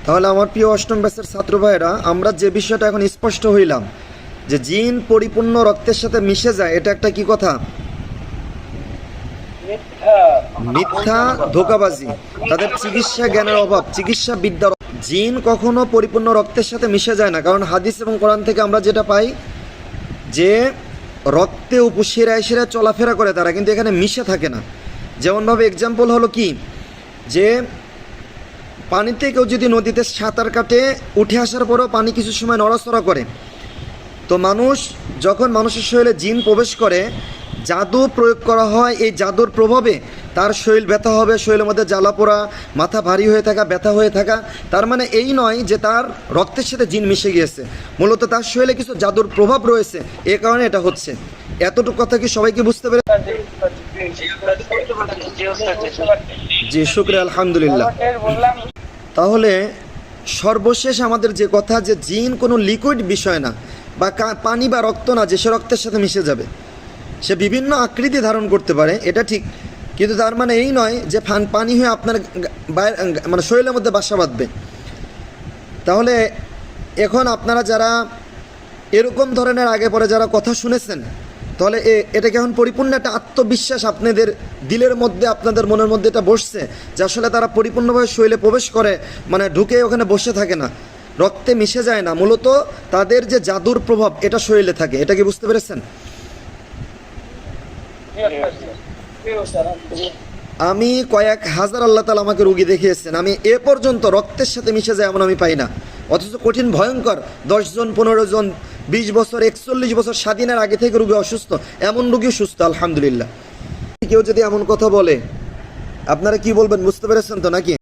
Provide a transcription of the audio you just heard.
তাহলে আমার প্রিয় অষ্টম ব্যাচের ছাত্র ভাইয়েরা, আমরা যে বিষয়টা এখন স্পষ্ট হইলাম যে জিন পরিপূর্ণ রক্তের সাথে মিশে যায়, এটা একটা কি কথা? মিথ্যা, ধোঁকাবাজি, তাদের চিকিৎসা জ্ঞানের অভাব, চিকিৎসা বিদ্যার। জিন কখনো পরিপূর্ণ রক্তের সাথে মিশে যায় না, কারণ হাদিস এবং কোরআন থেকে আমরা যেটা পাই যে রক্তে উপশিরায় শিরায় চলাফেরা করে তারা, কিন্তু এখানে মিশে থাকে না। যেমনভাবে এক্সাম্পল হলো কি, যে পানিতে কেউ যদি নদীতে সাঁতার কাটে, উঠে আসার পরেও পানি কিছু সময় নড়াচড়া করে, তো যখন মানুষের শরীরে জিন প্রবেশ করে, জাদু প্রয়োগ করা হয়, এই জাদুর প্রভাবে তার শরীর ব্যথা হবে, শরীরের মধ্যে জ্বালা পোড়া, মাথা ভারী হয়ে থাকা, ব্যথা হয়ে থাকা। তার মানে এই নয় যে তার রক্তের সাথে জিন মিশে গিয়েছে, মূলত তার শরীরে কিছু জাদুর প্রভাব রয়েছে, এ কারণে এটা হচ্ছে। এতটুকু কথা কি সবাইকে বুঝতে পেরে? জি, শুকরিয়া, আলহামদুলিল্লাহ। তাহলে সর্বশেষ আমাদের যে কথা, যে জিন কোনো লিকুইড বিষয় না, বা পানি বা রক্ত না যে সে রক্তের সাথে মিশে যাবে। সে বিভিন্ন আকৃতি ধারণ করতে পারে, এটা ঠিক, কিন্তু তার মানে এই নয় যে পানি হয়ে আপনার মানে শরীরের মধ্যে বাসা বাঁধবে। তাহলে এখন আপনারা যারা এরকম ধরনের আগে পরে যারা কথা শুনেছেন, তাহলে এটা কেমন পরিপূর্ণ একটা আত্মবিশ্বাস আপনাদের দিলের মধ্যে, আপনাদের মনের মধ্যে এটা বসছে যে আসলে তারা পরিপূর্ণভাবে শরীরে প্রবেশ করে, মানে ঢুকে ওখানে বসে থাকে না, রক্তে মিশে যায় না, মূলত তাদের যে জাদুর প্রভাব এটা শরীরে থাকে। এটা কি বুঝতে পেরেছেন? আমি কয়েক হাজার, আল্লাহ তাআলা আমাকে রুগী দেখিয়েছেন, আমি এ পর্যন্ত রক্তের সাথে মিশে যায় এমন আমি পাই না। অথচ কঠিন ভয়ঙ্কর 10 জন 15 জন 20 বছর 41 বছর স্বাধীনের আগে থেকে রুগী অসুস্থ, এমন রুগী সুস্থ আলহামদুলিল্লাহ। কেউ যদি এমন কথা বলে আপনারা কি বলবেন? বুঝতে পেরেছেন তো নাকি?